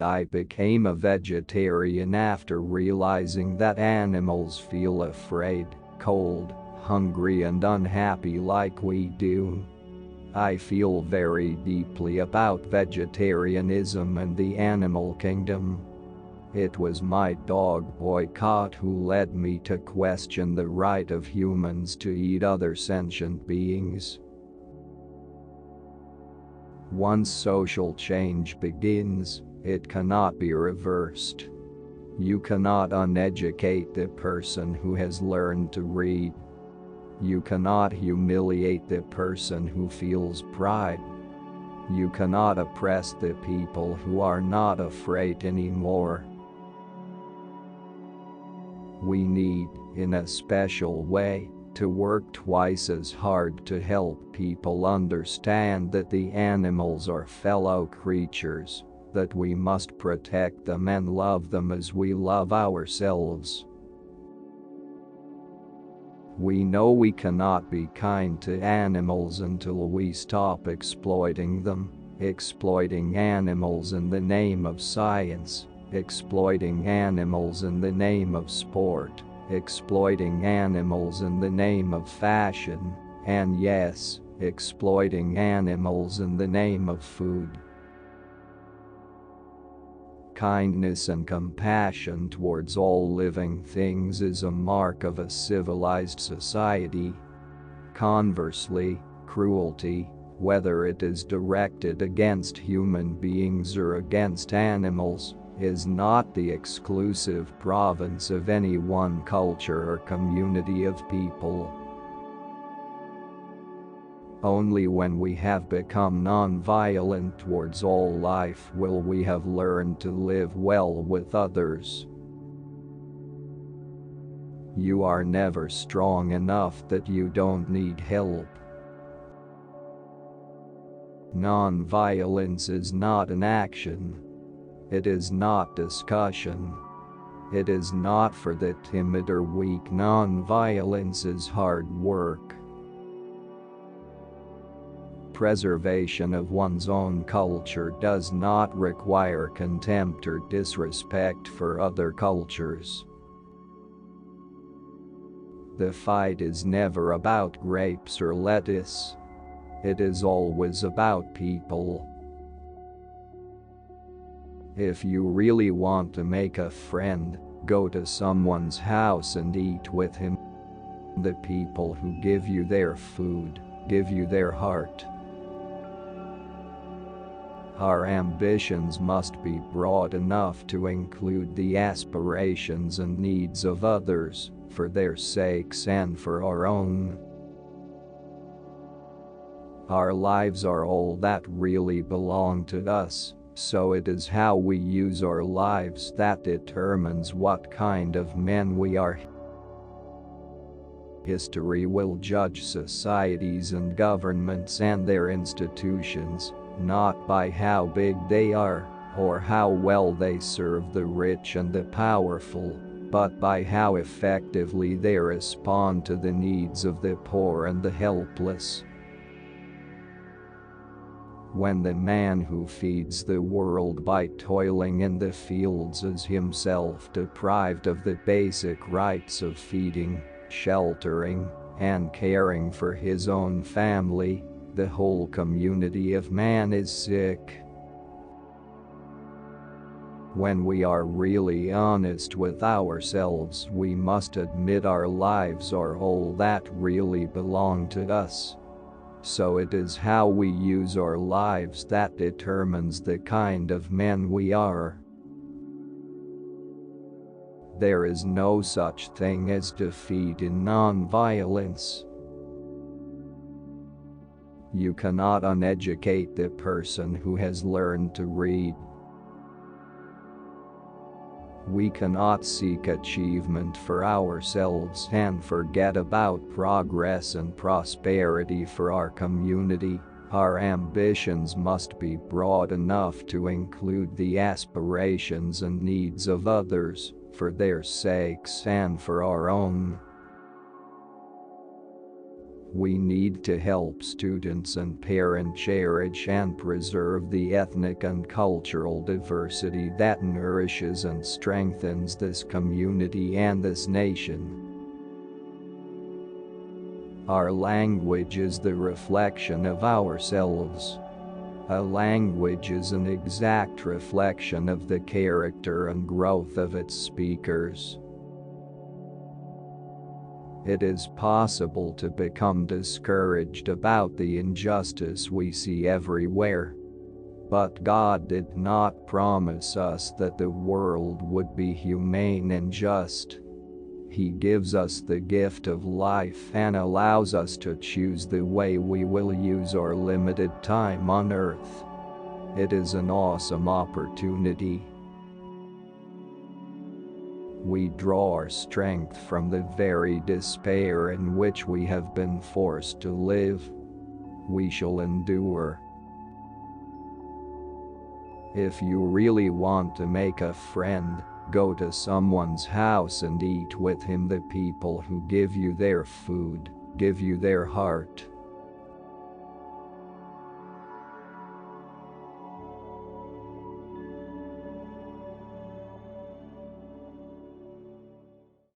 I became a vegetarian after realizing that animals feel afraid, cold, hungry and unhappy like we do. I feel very deeply about vegetarianism and the animal kingdom. It was my dog Boycott who led me to question the right of humans to eat other sentient beings. Once social change begins, it cannot be reversed. You cannot uneducate the person who has learned to read. You cannot humiliate the person who feels pride. You cannot oppress the people who are not afraid anymore. We need, in a special way, to work twice as hard to help people understand that the animals are fellow creatures, that we must protect them and love them as we love ourselves. We know we cannot be kind to animals until we stop exploiting them, exploiting animals in the name of science, exploiting animals in the name of sport, exploiting animals in the name of fashion, and yes, exploiting animals in the name of food. Kindness and compassion towards all living things is a mark of a civilized society. Conversely, cruelty, whether it is directed against human beings or against animals, is not the exclusive province of any one culture or community of people. Only when we have become non-violent towards all life will we have learned to live well with others. You are never strong enough that you don't need help. Non-violence is not an action. It is not discussion. It is not for the timid or weak. Non-violence is hard work. Preservation of one's own culture does not require contempt or disrespect for other cultures. The fight is never about grapes or lettuce. It is always about people. If you really want to make a friend, go to someone's house and eat with him. The people who give you their food, give you their heart. Our ambitions must be broad enough to include the aspirations and needs of others, for their sakes and for our own. Our lives are all that really belong to us, so it is how we use our lives that determines what kind of men we are. History will judge societies and governments and their institutions, not by how big they are, or how well they serve the rich and the powerful, but by how effectively they respond to the needs of the poor and the helpless. When the man who feeds the world by toiling in the fields is himself deprived of the basic rights of feeding, sheltering, and caring for his own family, the whole community of man is sick. When we are really honest with ourselves, we must admit our lives are all that really belong to us. So it is how we use our lives that determines the kind of men we are. There is no such thing as defeat in non-violence. You cannot uneducate the person who has learned to read. We cannot seek achievement for ourselves and forget about progress and prosperity for our community. Our ambitions must be broad enough to include the aspirations and needs of others, for their sakes and for our own. We need to help students and parents cherish and preserve the ethnic and cultural diversity that nourishes and strengthens this community and this nation. Our language is the reflection of ourselves. A language is an exact reflection of the character and growth of its speakers. It is possible to become discouraged about the injustice we see everywhere. But God did not promise us that the world would be humane and just. He gives us the gift of life and allows us to choose the way we will use our limited time on earth. It is an awesome opportunity. We draw our strength from the very despair in which we have been forced to live. We shall endure. If you really want to make a friend, go to someone's house and eat with him. The people who give you their food, give you their heart.